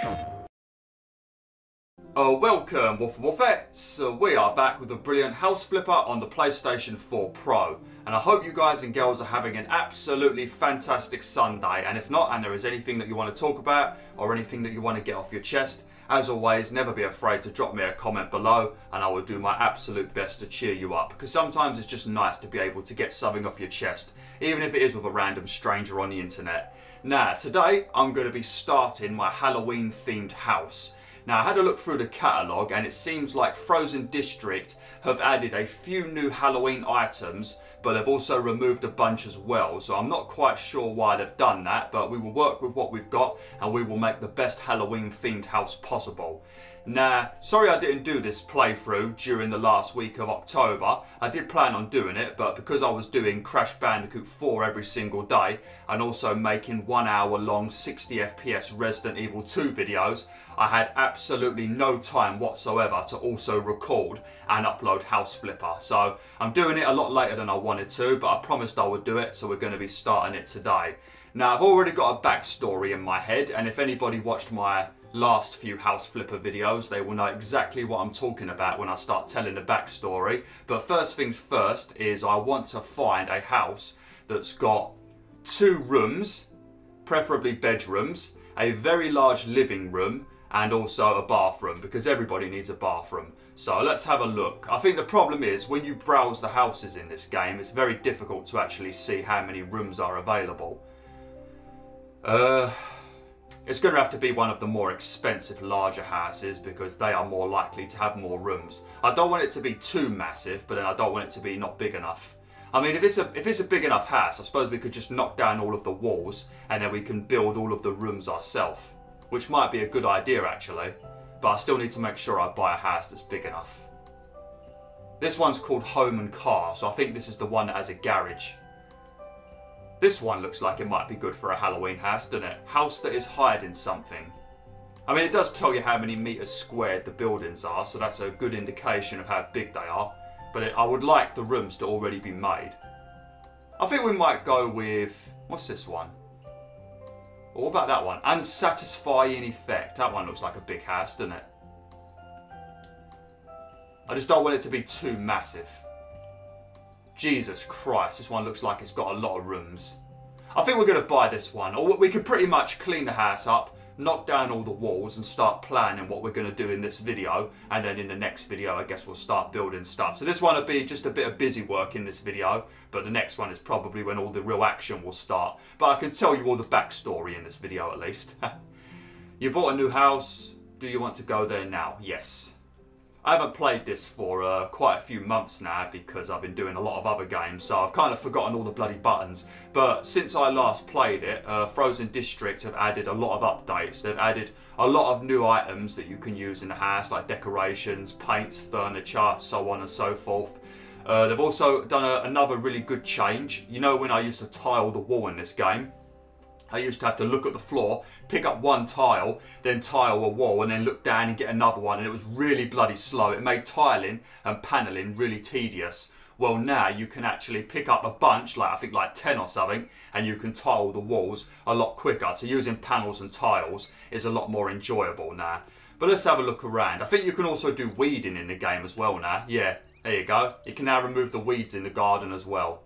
Welcome WolfTheWolfettes. We are back with a brilliant house flipper on the PlayStation 4 Pro, and I hope you guys and girls are having an absolutely fantastic Sunday, and if not, and there is anything that you want to talk about or anything that you want to get off your chest, as always, never be afraid to drop me a comment below and I will do my absolute best to cheer you up, because sometimes it's just nice to be able to get something off your chest, even if it is with a random stranger on the internet. Now, today I'm going to be starting my Halloween themed house. Now, I had a look through the catalogue and it seems like Frozen District have added a few new Halloween items, but they've also removed a bunch as well. So I'm not quite sure why they've done that, but we will work with what we've got and we will make the best Halloween themed house possible. Now, sorry I didn't do this playthrough during the last week of October. I did plan on doing it, but because I was doing Crash Bandicoot 4 every single day and also making 1 hour long 60 FPS Resident Evil 2 videos, I had absolutely no time whatsoever to also record and upload House Flipper. So I'm doing it a lot later than I wanted to, but I promised I would do it, so we're going to be starting it today. Now, I've already got a backstory in my head, and if anybody watched my last few House Flipper videos, they will know exactly what I'm talking about when I start telling the backstory. But first things first is I want to find a house that's got 2 rooms, preferably bedrooms, a very large living room, and also a bathroom, because everybody needs a bathroom. So let's have a look. I think the problem is when you browse the houses in this game, it's very difficult to actually see how many rooms are available. It's going to have to be one of the more expensive, larger houses, because they are more likely to have more rooms. I don't want it to be too massive, but then I don't want it to be not big enough. I mean, if it's a big enough house, I suppose we could just knock down all of the walls and then we can build all of the rooms ourselves, which might be a good idea actually, but I still need to make sure I buy a house that's big enough. This one's called Home and Car, so I think this is the one that has a garage. This one looks like it might be good for a Halloween house, doesn't it? House that is hiding something. I mean, it does tell you how many meters squared the buildings are, so that's a good indication of how big they are. But I would like the rooms to already be made. I think we might go with, what's this one? Well, what about that one? Unsatisfying effect. That one looks like a big house, doesn't it? I just don't want it to be too massive. Jesus Christ, this one looks like it's got a lot of rooms. I think we're going to buy this one. Or we could pretty much clean the house up, knock down all the walls and start planning what we're going to do in this video. And then in the next video, I guess we'll start building stuff. So this one will be just a bit of busy work in this video. But the next one is probably when all the real action will start. But I can tell you all the backstory in this video at least. You bought a new house. Do you want to go there now? Yes. I haven't played this for quite a few months now because I've been doing a lot of other games, so I've kind of forgotten all the bloody buttons. But since I last played it, Frozen District have added a lot of updates. They've added a lot of new items that you can use in the house, like decorations, paints, furniture, so on and so forth. They've also done another really good change. You know, when I used to tile the wall in this game, I used to have to look at the floor, pick up one tile, then tile a wall, and then look down and get another one, and it was really bloody slow. It made tiling and paneling really tedious. Well, now you can actually pick up a bunch, like I think like 10 or something, and you can tile the walls a lot quicker. So using panels and tiles is a lot more enjoyable now. But let's have a look around. I think you can also do weeding in the game as well now. Yeah, there you go. You can now remove the weeds in the garden as well.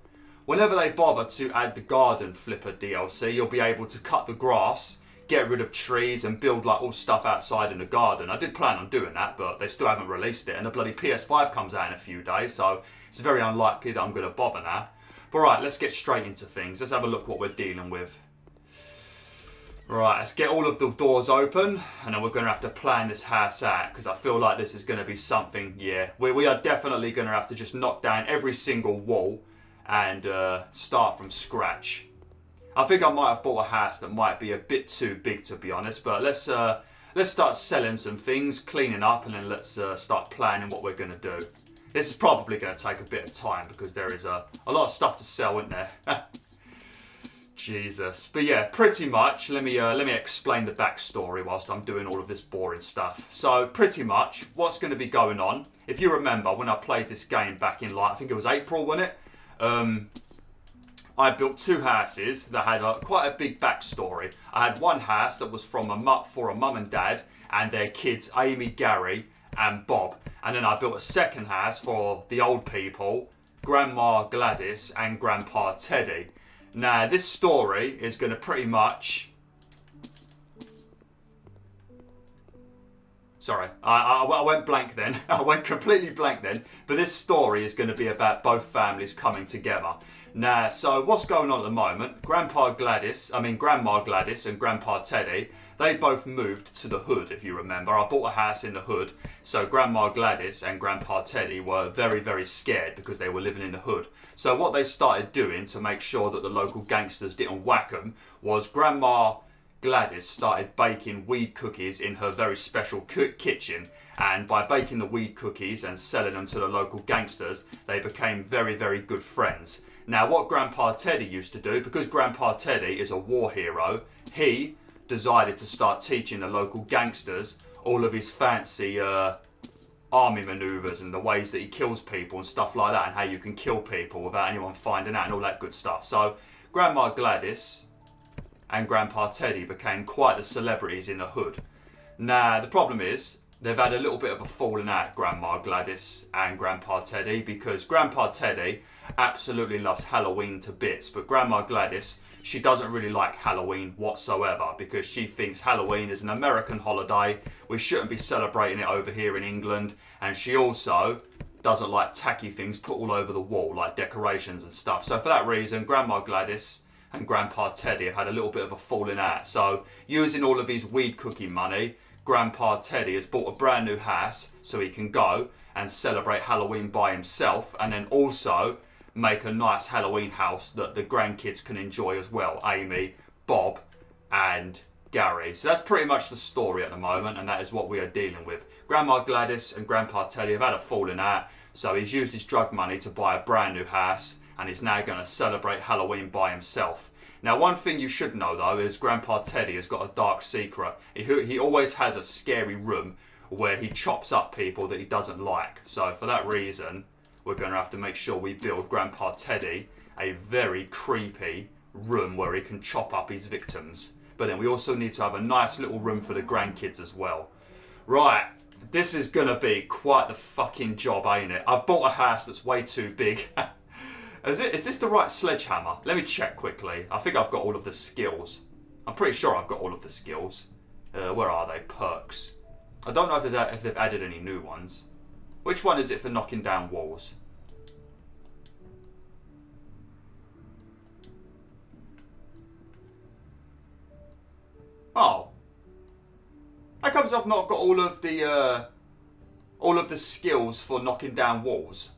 Whenever they bother to add the Garden Flipper DLC, you'll be able to cut the grass, get rid of trees and build like all stuff outside in the garden. I did plan on doing that, but they still haven't released it, and the bloody PS5 comes out in a few days, so it's very unlikely that I'm going to bother now. But right, let's get straight into things. Let's have a look what we're dealing with. Right, let's get all of the doors open, and then we're going to have to plan this house out, because I feel like this is going to be something, yeah. We are definitely going to have to just knock down every single wall and start from scratch. I think I might have bought a house that might be a bit too big, to be honest, but let's start selling some things, cleaning up, and then let's start planning what we're going to do. This is probably going to take a bit of time because there is a lot of stuff to sell, isn't there? Jesus. But yeah, pretty much, let me explain the backstory whilst I'm doing all of this boring stuff. So pretty much what's going to be going on, if you remember when I played this game back in, like, I think it was April, wasn't it? I built 2 houses that had quite a big backstory. I had one house that was for a mum and dad and their kids, Amy, Gary and Bob. And then I built a second house for the old people, Grandma Gladys and Grandpa Teddy. Now, this story is going to pretty much... Sorry, I went blank then. I went completely blank then. But this story is going to be about both families coming together. Now, so what's going on at the moment? Grandma Gladys and Grandpa Teddy, they both moved to the hood, if you remember. I bought a house in the hood. So Grandma Gladys and Grandpa Teddy were very, very scared because they were living in the hood. So what they started doing to make sure that the local gangsters didn't whack them was Grandma Gladys started baking weed cookies in her very special kitchen, and by baking the weed cookies and selling them to the local gangsters, they became very, very good friends. Now, what Grandpa Teddy used to do, because Grandpa Teddy is a war hero, he decided to start teaching the local gangsters all of his fancy army manoeuvres and the ways that he kills people and stuff like that, and how you can kill people without anyone finding out and all that good stuff. So Grandma Gladys and Grandpa Teddy became quite the celebrities in the hood. Now, the problem is, they've had a little bit of a falling out, Grandma Gladys and Grandpa Teddy, because Grandpa Teddy absolutely loves Halloween to bits, but Grandma Gladys, she doesn't really like Halloween whatsoever, because she thinks Halloween is an American holiday, we shouldn't be celebrating it over here in England, and she also doesn't like tacky things put all over the wall, like decorations and stuff. So for that reason, Grandma Gladys and Grandpa Teddy have had a little bit of a falling out. So using all of his weed cookie money, Grandpa Teddy has bought a brand new house so he can go and celebrate Halloween by himself, and then also make a nice Halloween house that the grandkids can enjoy as well, Amy, Bob and Gary. So that's pretty much the story at the moment, and that is what we are dealing with. Grandma Gladys and Grandpa Teddy have had a falling out, so he's used his drug money to buy a brand new house, and he's now going to celebrate Halloween by himself. Now, one thing you should know though is Grandpa Teddy has got a dark secret. He always has a scary room where he chops up people that he doesn't like. So for that reason, we're going to have to make sure we build Grandpa Teddy a very creepy room where he can chop up his victims. But then we also need to have a nice little room for the grandkids as well. Right, this is going to be quite the fucking job, ain't it? I've bought a house that's way too big. Is this the right sledgehammer? Let me check quickly. I think I've got all of the skills. I'm pretty sure I've got all of the skills. Where are they? Perks. I don't know if they've added any new ones. Which one is it for knocking down walls? Oh. How comes I've not got all of the skills for knocking down walls?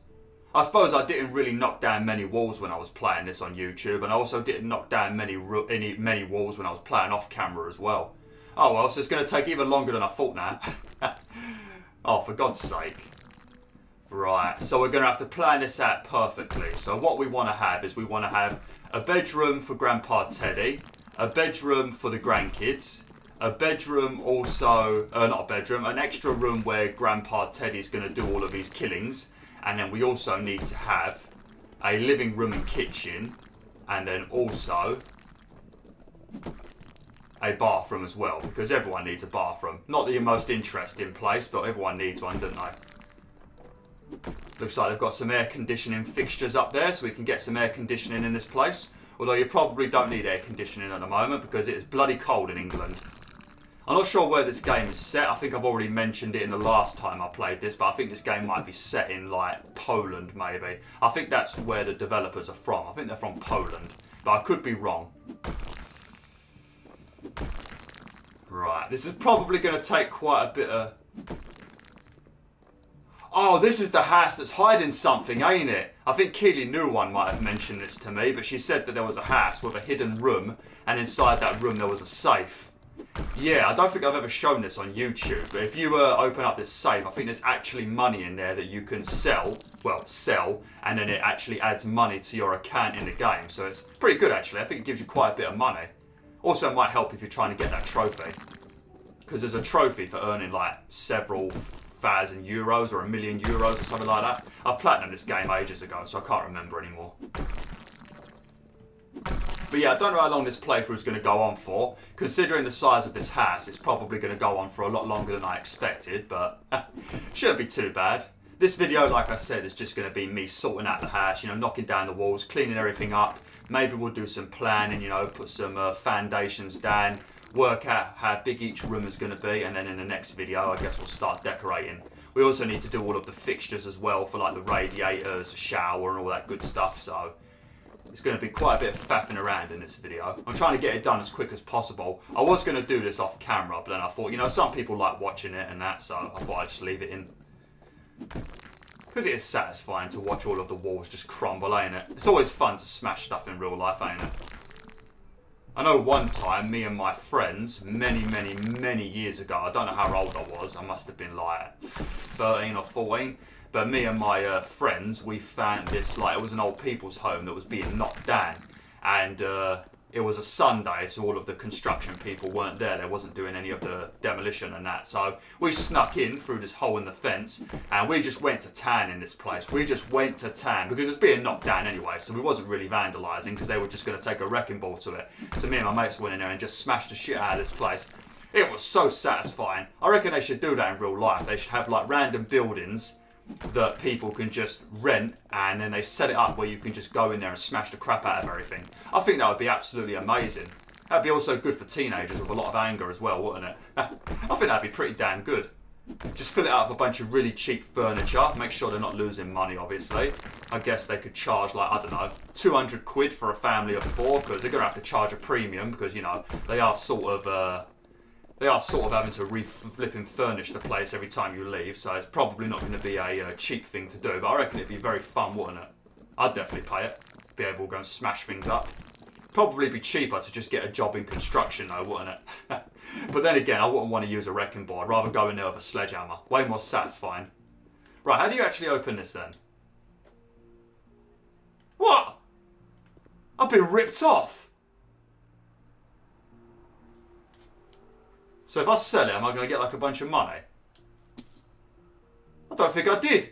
I suppose I didn't really knock down many walls when I was playing this on YouTube, and I also didn't knock down many walls when I was playing off camera as well. Oh well, so it's going to take even longer than I thought now. Oh, for God's sake. Right, so we're going to have to plan this out perfectly. So what we want to have is we want to have a bedroom for Grandpa Teddy, a bedroom for the grandkids, a bedroom also, not a bedroom, an extra room where Grandpa Teddy's going to do all of his killings. And then we also need to have a living room and kitchen, and then also a bathroom as well, because everyone needs a bathroom. Not the most interesting place, but everyone needs one, don't they? Looks like they've got some air conditioning fixtures up there, so we can get some air conditioning in this place. Although you probably don't need air conditioning at the moment, because it is bloody cold in England. I'm not sure where this game is set. I think I've already mentioned it in the last time I played this, but I think this game might be set in, like, Poland, maybe. I think that's where the developers are from. I think they're from Poland, but I could be wrong. Right, this is probably going to take quite a bit of... Oh, this is the house that's hiding something, ain't it? I think Keely New One might have mentioned this to me, but she said that there was a house with a hidden room, and inside that room there was a safe. Yeah, I don't think I've ever shown this on YouTube, but if you open up this safe, I think there's actually money in there that you can sell, and then it actually adds money to your account in the game, so it's pretty good actually. I think it gives you quite a bit of money. Also, it might help if you're trying to get that trophy, because there's a trophy for earning like several thousand euros or €1,000,000 or something like that. I've platinumed this game ages ago, so I can't remember anymore. But yeah, I don't know how long this playthrough is going to go on for. Considering the size of this house, it's probably going to go on for a lot longer than I expected, but shouldn't be too bad. This video, like I said, is just going to be me sorting out the house, you know, knocking down the walls, cleaning everything up. Maybe we'll do some planning, you know, put some foundations down, work out how big each room is going to be, and then in the next video, I guess we'll start decorating. We also need to do all of the fixtures as well for like the radiators, the shower, and all that good stuff, so it's going to be quite a bit of faffing around in this video. I'm trying to get it done as quick as possible. I was going to do this off camera, but then I thought, you know, some people like watching it and that, so I thought I'd just leave it in. Because it is satisfying to watch all of the walls just crumble, ain't it? It's always fun to smash stuff in real life, ain't it? I know one time, me and my friends, many years ago, I don't know how old I was, I must have been like 13 or 14, but me and my friends, we found this, like, it was an old people's home that was being knocked down, and it was a Sunday, so all of the construction people weren't there. They wasn't doing any of the demolition and that. So we snuck in through this hole in the fence, and we just went to town in this place. We just went to town because it was being knocked down anyway, so we wasn't really vandalising because they were just going to take a wrecking ball to it. So me and my mates went in there and just smashed the shit out of this place. It was so satisfying. I reckon they should do that in real life. They should have like random buildings that people can just rent, and then they set it up where you can just go in there and smash the crap out of everything. I think that would be absolutely amazing. That'd be also good for teenagers with a lot of anger as well, wouldn't it? I think that'd be pretty damn good. Just fill it out with a bunch of really cheap furniture. Make sure they're not losing money, obviously. I guess they could charge, like, I don't know, 200 quid for a family of 4, because they're going to have to charge a premium, because, you know, they are sort of having to re-flipping furnish the place every time you leave, so it's probably not going to be a cheap thing to do, but I reckon it'd be very fun, wouldn't it? I'd definitely pay it. Be able to go and smash things up. Probably be cheaper to just get a job in construction though, wouldn't it? But then again, I wouldn't want to use a wrecking ball. I'd rather go in there with a sledgehammer. Way more satisfying. Right, how do you actually open this then? What? I've been ripped off. So if I sell it, am I going to get like a bunch of money? I don't think I did.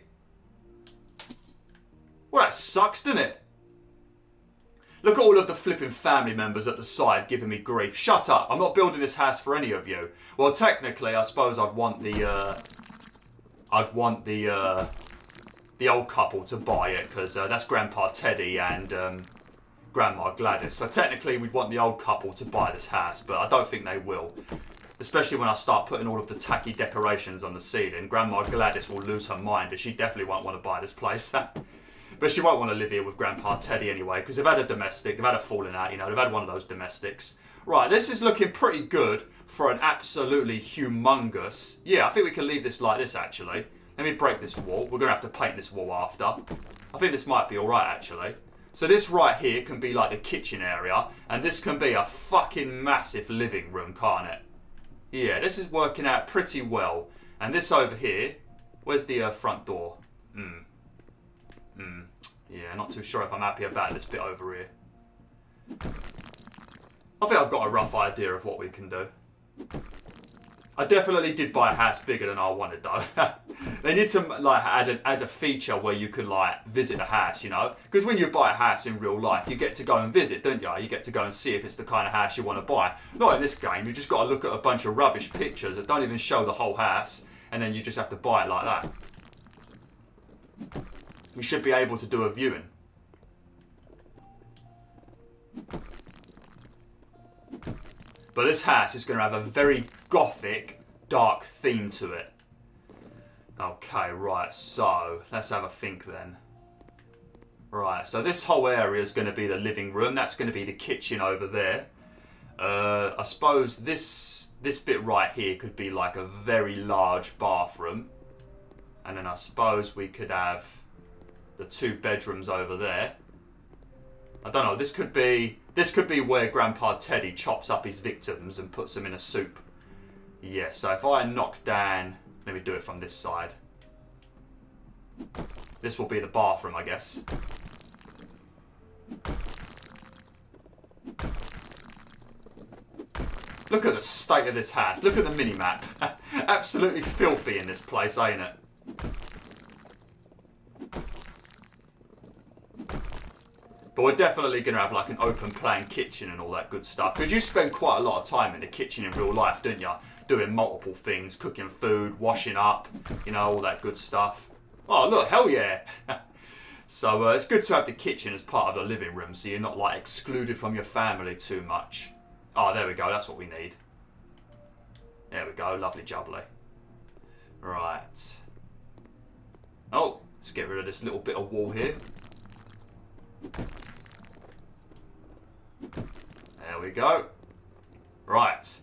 Well, that sucks, doesn't it? Look at all of the flipping family members at the side giving me grief. Shut up. I'm not building this house for any of you. Well, technically, I suppose I'd want the old couple to buy it, because that's Grandpa Teddy and Grandma Gladys. So technically, we'd want the old couple to buy this house, but I don't think they will. Especially when I start putting all of the tacky decorations on the ceiling. Grandma Gladys will lose her mind, and she definitely won't want to buy this place. But she won't want to live here with Grandpa Teddy anyway, because they've had a domestic, they've had a falling out, you know, they've had one of those domestics. Right, this is looking pretty good for an absolutely humongous... Yeah, I think we can leave this like this, actually. Let me break this wall. We're going to have to paint this wall after. I think this might be alright, actually. So this right here can be like the kitchen area, and this can be a fucking massive living room, can't it? Yeah, this is working out pretty well. And this over here, where's the front door? Yeah, not too sure if I'm happy about this bit over here. I think I've got a rough idea of what we can do. I definitely did buy a house bigger than I wanted though. They need to like add a feature where you can like visit a house, you know? Because when you buy a house in real life, you get to go and visit, don't you? You get to go and see if it's the kind of house you want to buy. Not in this game, you just got to look at a bunch of rubbish pictures that don't even show the whole house, and then you just have to buy it like that. You should be able to do a viewing. But this house is going to have a very gothic, dark theme to it. Okay, right, so let's have a think then. Right, so this whole area is going to be the living room. That's going to be the kitchen over there. I suppose this bit right here could be like a very large bathroom. And then I suppose we could have the 2 bedrooms over there. I don't know, this could be where Grandpa Teddy chops up his victims and puts them in a soup. Yeah, so if I knock down... Let me do it from this side. This will be the bathroom, I guess. Look at the state of this house. Look at the mini-map. Absolutely filthy in this place, ain't it? But we're definitely going to have like an open plan kitchen and all that good stuff. Because you spend quite a lot of time in the kitchen in real life, don't you? Doing multiple things, cooking food, washing up, you know, all that good stuff. Oh, look, hell yeah. So it's good to have the kitchen as part of the living room so you're not like excluded from your family too much. Oh, there we go. That's what we need. There we go. Lovely jubbly. Right. Oh, let's get rid of this little bit of wall here. There we go. Right.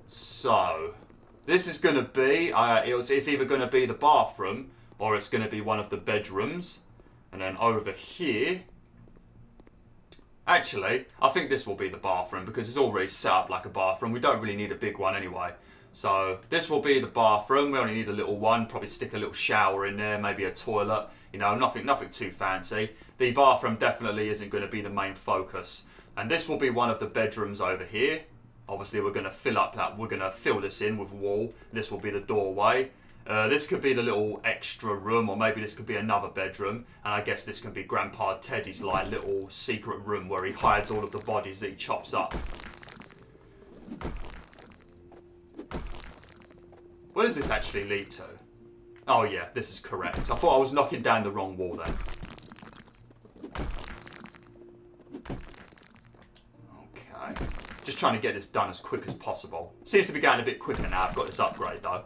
So, this is going to be, it's either going to be the bathroom or it's going to be one of the bedrooms. And then over here, actually, I think this will be the bathroom because it's already set up like a bathroom. We don't really need a big one anyway. So this will be the bathroom. We only need a little one. Probably stick a little shower in there, maybe a toilet. You know, nothing too fancy. The bathroom definitely isn't going to be the main focus. And this will be one of the bedrooms over here. Obviously, we're going to fill this in with wall. This will be the doorway. This could be the little extra room, or maybe this could be another bedroom. And I guess this can be Grandpa Teddy's like little secret room where he hides all of the bodies that he chops up. Where does this actually lead to? Oh yeah, this is correct. I thought I was knocking down the wrong wall then. Okay. Just trying to get this done as quick as possible. Seems to be going a bit quicker now. I've got this upgrade though.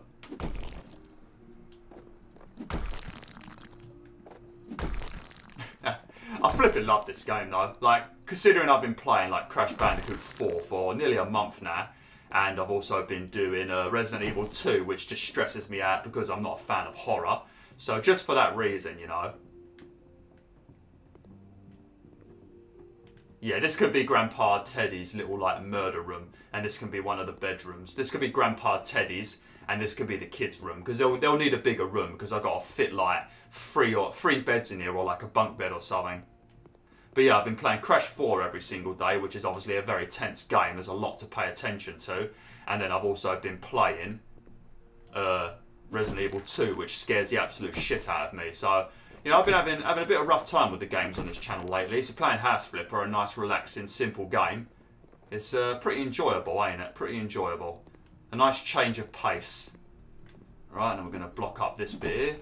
I flipping love this game though. Like, considering I've been playing like Crash Bandicoot 4 for nearly a month now. And I've also been doing Resident Evil 2, which just stresses me out because I'm not a fan of horror. So just for that reason, you know. Yeah, this could be Grandpa Teddy's little like murder room. And this can be one of the bedrooms. This could be Grandpa Teddy's. And this could be the kids' room. Because they'll need a bigger room. Because I've got to fit like three beds in here. Or like a bunk bed or something. But yeah, I've been playing Crash 4 every single day, which is obviously a very tense game. There's a lot to pay attention to. And then I've also been playing Resident Evil 2, which scares the absolute shit out of me. So, you know, I've been having a bit of a rough time with the games on this channel lately. So playing House Flipper, a nice, relaxing, simple game. It's pretty enjoyable, ain't it? Pretty enjoyable. A nice change of pace. Right, and we're going to block up this bit here.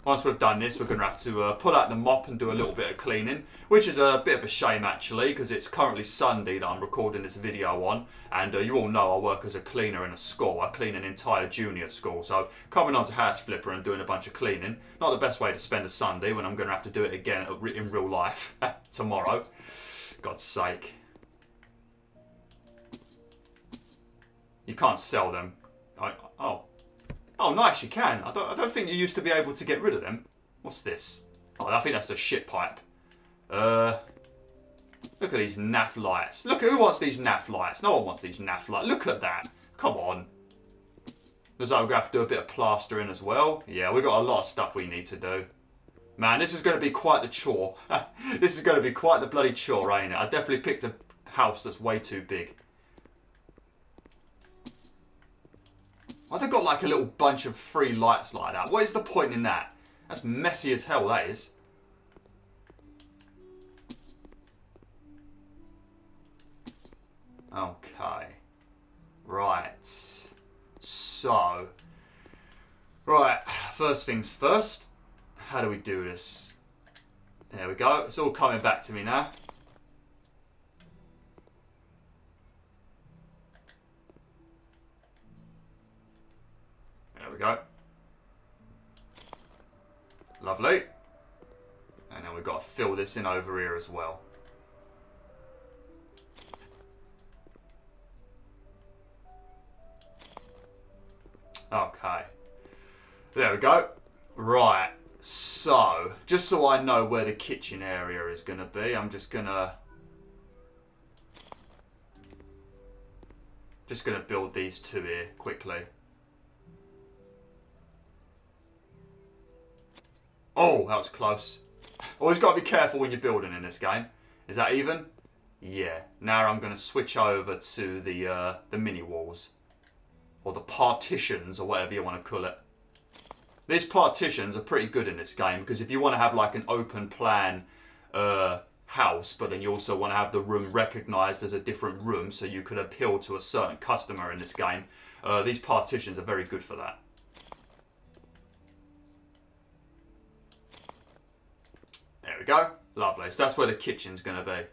Once we've done this, we're going to have to pull out the mop and do a little bit of cleaning, which is a bit of a shame actually, because it's currently Sunday that I'm recording this video on, and you all know I work as a cleaner in a school. I clean an entire junior school, so coming onto House Flipper and doing a bunch of cleaning, not the best way to spend a Sunday when I'm going to have to do it again in real life tomorrow. God's sake. You can't sell them. Oh, nice, you can. I don't think you used to be able to get rid of them. What's this? Oh, I think that's the shit pipe. Look at these naff lights. Look, who wants these naff lights? No one wants these naff lights. Look at that. Come on. Looks like we're going to have to do a bit of plastering as well. Yeah, we've got a lot of stuff we need to do. Man, this is going to be quite the chore. This is going to be quite the bloody chore, ain't it? I definitely picked a house that's way too big. Why have they got like a little bunch of free lights like that? What is the point in that? That's messy as hell, that is. Okay. Right. So. Right. First things first. How do we do this? There we go. It's all coming back to me now. There we go. Lovely. And then we've got to fill this in over here as well. Okay. There we go. Right. So, just so I know where the kitchen area is going to be, I'm just going to build these two here quickly. Oh, that was close. Always got to be careful when you're building in this game. Is that even? Yeah. Now I'm going to switch over to the mini walls. Or the partitions, or whatever you want to call it. These partitions are pretty good in this game, because if you want to have like an open plan house, but then you also want to have the room recognised as a different room so you could appeal to a certain customer in this game. These partitions are very good for that. There we go. Lovely. So that's where the kitchen's going to be.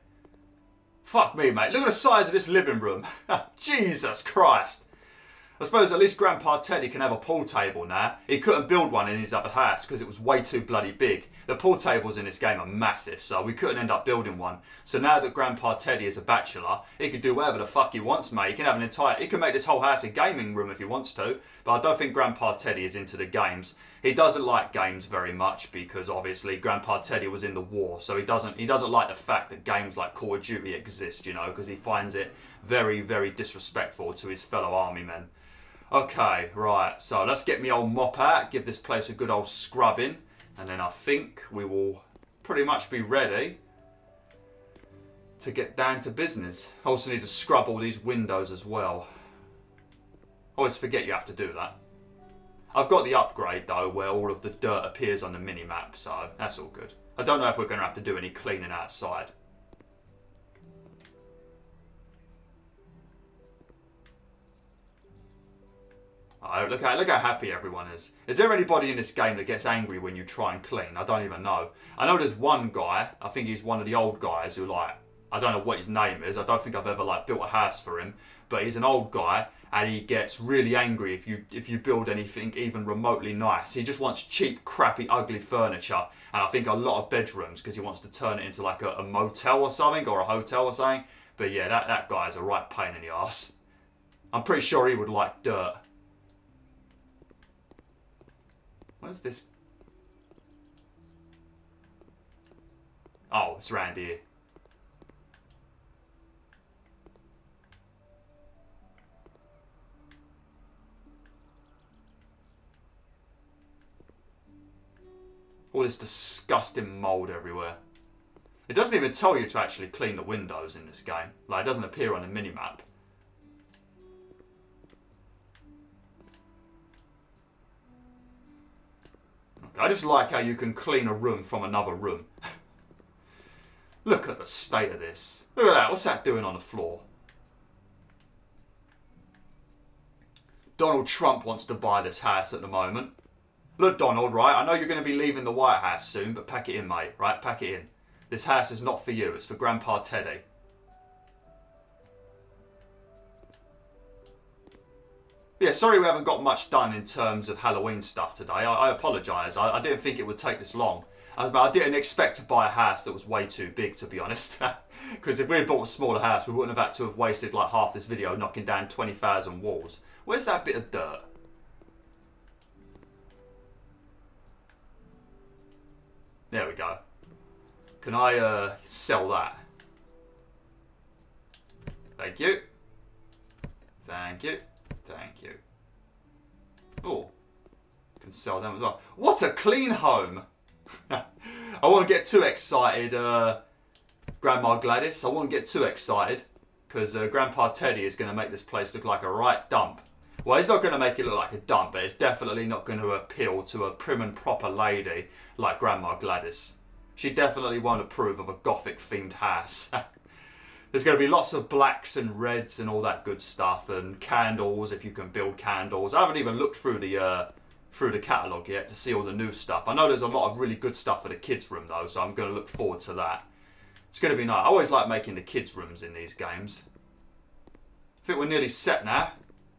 Fuck me, mate. Look at the size of this living room. Jesus Christ. I suppose at least Grandpa Teddy can have a pool table now. He couldn't build one in his other house because it was way too bloody big. The pool tables in this game are massive, so we couldn't end up building one. So now that Grandpa Teddy is a bachelor, he can do whatever the fuck he wants, mate. He can have an entire... He can make this whole house a gaming room if he wants to. But I don't think Grandpa Teddy is into the games. He doesn't like games very much because obviously Grandpa Teddy was in the war. So he doesn't like the fact that games like Call of Duty exist, you know, because he finds it very, very disrespectful to his fellow army men. Okay, right, so let's get me old mop out, give this place a good old scrubbing, and then I think we will pretty much be ready to get down to business. I also need to scrub all these windows as well. I always forget you have to do that. I've got the upgrade though, where all of the dirt appears on the mini-map, so that's all good. I don't know if we're going to have to do any cleaning outside. Oh, look how happy everyone is. Is there anybody in this game that gets angry when you try and clean? I don't even know. I know there's one guy, I think he's one of the old guys who like, I don't know what his name is. I don't think I've ever like built a house for him. But he's an old guy and he gets really angry if you build anything even remotely nice. He just wants cheap, crappy, ugly furniture. And I think a lot of bedrooms because he wants to turn it into like a motel or something or a hotel or something. But yeah, that guy is a right pain in the arse. I'm pretty sure he would like dirt. Where's this? Oh, it's around here. All this disgusting mould everywhere. It doesn't even tell you to actually clean the windows in this game. Like, it doesn't appear on the minimap. I just like how you can clean a room from another room. Look at the state of this. Look at that. What's that doing on the floor? Donald Trump wants to buy this house at the moment. Look, Donald, right? I know you're going to be leaving the White House soon, but pack it in, mate. Right? Pack it in. This house is not for you. It's for Grandpa Teddy. Yeah, sorry we haven't got much done in terms of Halloween stuff today. I apologise. I didn't think it would take this long. I didn't expect to buy a house that was way too big, to be honest. Because if we had bought a smaller house, we wouldn't have had to have wasted like half this video knocking down 20,000 walls. Where's that bit of dirt? There we go. Can I sell that? Thank you. Thank you. Thank you. Oh, can sell them as well. What a clean home! I won't get too excited, Grandma Gladys. I won't get too excited because Grandpa Teddy is going to make this place look like a right dump. Well, he's not going to make it look like a dump, but it's definitely not going to appeal to a prim and proper lady like Grandma Gladys. She definitely won't approve of a gothic-themed house. There's going to be lots of blacks and reds and all that good stuff, and candles if you can build candles. I haven't even looked through the catalogue yet to see all the new stuff. I know there's a lot of really good stuff for the kids' room though, so I'm going to look forward to that. It's going to be nice. I always like making the kids' rooms in these games. I think we're nearly set now.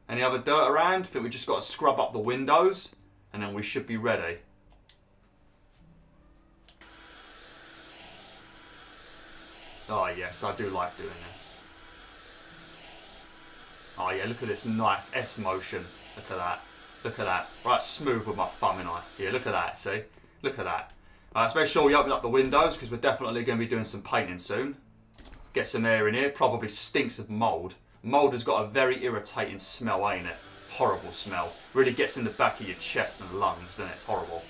Any other dirt around? I think we just got to scrub up the windows, and then we should be ready. Oh yes, I do like doing this. Oh yeah, look at this nice S motion. Look at that. Look at that. Right smooth with my thumb in eye. Yeah, look at that, see? Look at that. Alright, let's make sure we open up the windows because we're definitely going to be doing some painting soon. Get some air in here. Probably stinks of mould. Mould has got a very irritating smell, ain't it? Horrible smell. Really gets in the back of your chest and lungs, doesn't it? It's horrible.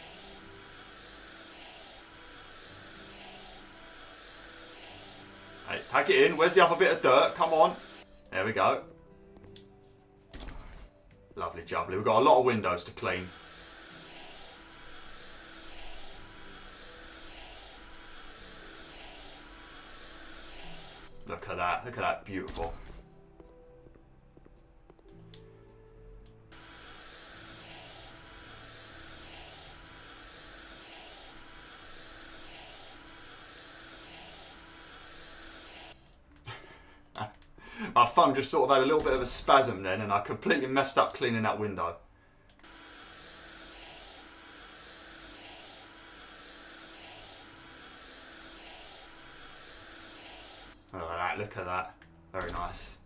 Hey, pack it in. Where's the other bit of dirt? Come on. There we go. Lovely jubbly. We've got a lot of windows to clean. Look at that. Look at that. Beautiful. My thumb just sort of had a little bit of a spasm then, and I completely messed up cleaning that window. Look at that, look at that. Very nice.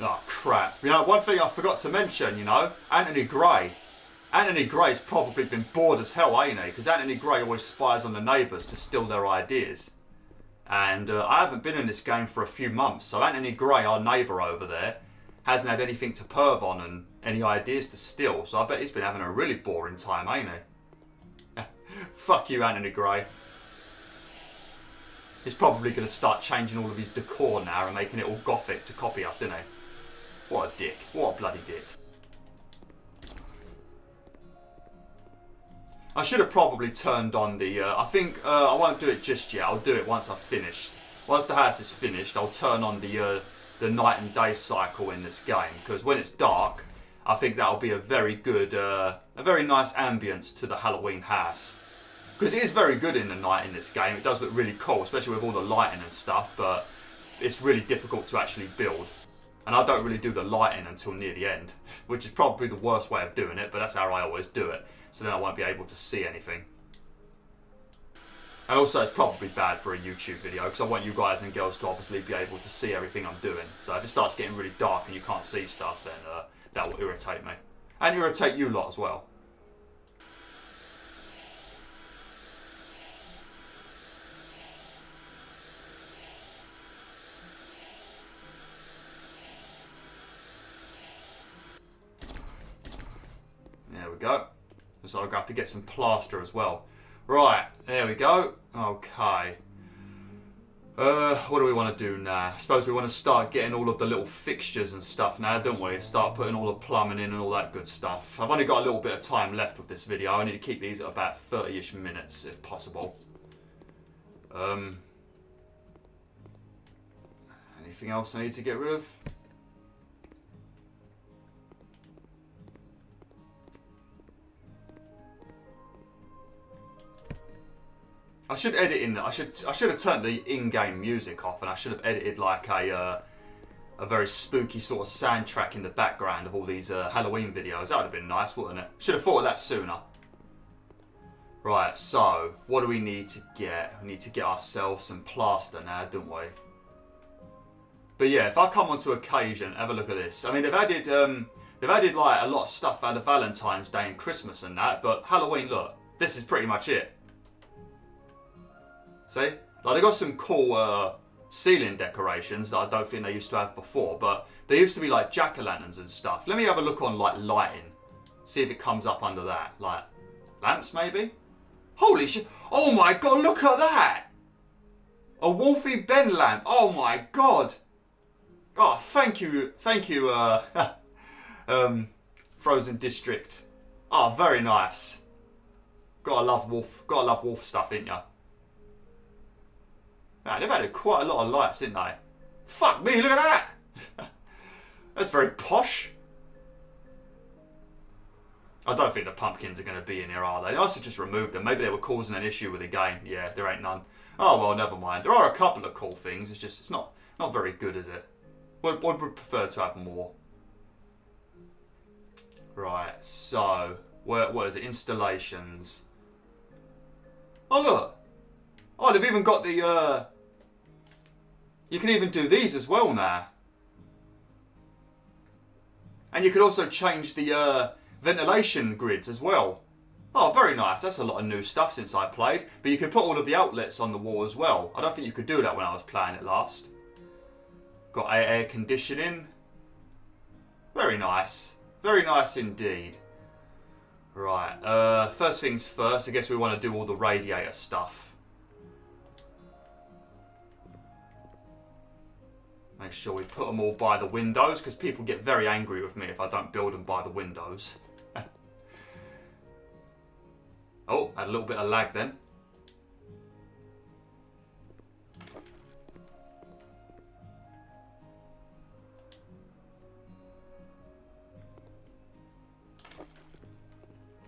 Oh crap. You know, one thing I forgot to mention, you know, Anthony Gray. Anthony Gray's probably been bored as hell, ain't he? Because Anthony Gray always spies on the neighbours to steal their ideas. And I haven't been in this game for a few months, so Anthony Gray, our neighbour over there, hasn't had anything to perv on and any ideas to steal. So I bet he's been having a really boring time, ain't he? Fuck you, Anthony Gray. He's probably going to start changing all of his decor now and making it all gothic to copy us, isn't he? What a dick. What a bloody dick. I should have probably turned on the, I think I won't do it just yet, I'll do it once I've finished. Once the house is finished, I'll turn on the night and day cycle in this game, because when it's dark, I think that'll be a very good, a very nice ambience to the Halloween house. Because it is very good in the night in this game, it does look really cool, especially with all the lighting and stuff, but it's really difficult to actually build. And I don't really do the lighting until near the end, which is probably the worst way of doing it, but that's how I always do it. So then I won't be able to see anything. And also it's probably bad for a YouTube video because I want you guys and girls to obviously be able to see everything I'm doing. So if it starts getting really dark and you can't see stuff, then that will irritate me. And irritate you lot as well. There we go. So I'm going to have to get some plaster as well. Right, there we go. Okay. What do we want to do now? I suppose we want to start getting all of the little fixtures and stuff now, don't we? Start putting all the plumbing in and all that good stuff. I've only got a little bit of time left with this video. I need to keep these at about 30-ish minutes if possible. Anything else I need to get rid of? I should edit in. I should have turned the in-game music off, and I should have edited like a very spooky sort of soundtrack in the background of all these Halloween videos. That would have been nice, wouldn't it? Should have thought of that sooner. Right. So what do we need to get? We need to get ourselves some plaster now, don't we? But yeah, if I come onto occasion, have a look at this. I mean, they've added like a lot of stuff out of Valentine's Day and Christmas and that, but Halloween, look, this is pretty much it. See? Like, they got some cool ceiling decorations that I don't think they used to have before, but there used to be like jack-o'-lanterns and stuff. Let me have a look on like lighting. See if it comes up under that. Like, lamps maybe? Holy shit. Oh my god, look at that! A Wolfie Ben lamp. Oh my god. Oh, thank you, Frozen District. Oh, very nice. Gotta love Wolf stuff, ain't ya? Man, they've added quite a lot of lights, didn't they? Fuck me, look at that! That's very posh. I don't think the pumpkins are going to be in here, are they? I must have just removed them. Maybe they were causing an issue with the game. Yeah, there ain't none. Oh, well, never mind. There are a couple of cool things. It's just, it's not very good, is it? Would prefer to have more. Right, so, what is it? Installations. Oh, look! Oh, they've even got the, you can even do these as well now. And you can also change the ventilation grids as well. Oh, very nice. That's a lot of new stuff since I played. But you can put all of the outlets on the wall as well. I don't think you could do that when I was playing it last. Got air conditioning. Very nice. Very nice indeed. Right, first things first, I guess we want to do all the radiator stuff. Make sure we put them all by the windows, because people get very angry with me if I don't build them by the windows. Oh, had a little bit of lag then.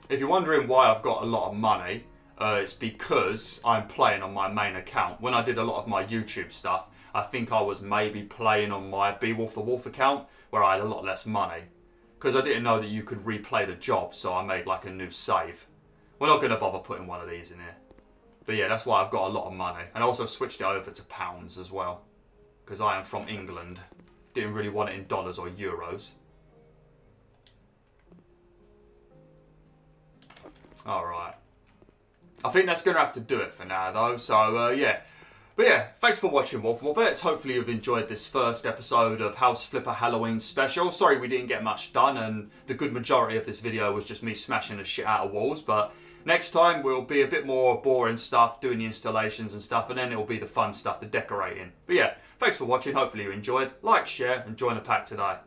If you're wondering why I've got a lot of money, it's because I'm playing on my main account. When I did a lot of my YouTube stuff, I think I was maybe playing on my BwolfTheWolf account, where I had a lot less money. Because I didn't know that you could replay the job, so I made like a new save. We're not going to bother putting one of these in here. But yeah, that's why I've got a lot of money. And I also switched it over to pounds as well. Because I am from England. Didn't really want it in dollars or euros. Alright. I think that's going to have to do it for now though. So yeah. But yeah, thanks for watching BwolfTheWolf. Hopefully you've enjoyed this first episode of House Flipper Halloween special. Sorry we didn't get much done, and the good majority of this video was just me smashing the shit out of walls. But next time will be a bit more boring stuff, doing the installations and stuff, and then it'll be the fun stuff, the decorating. But yeah, thanks for watching. Hopefully you enjoyed. Like, share, and join the pack today.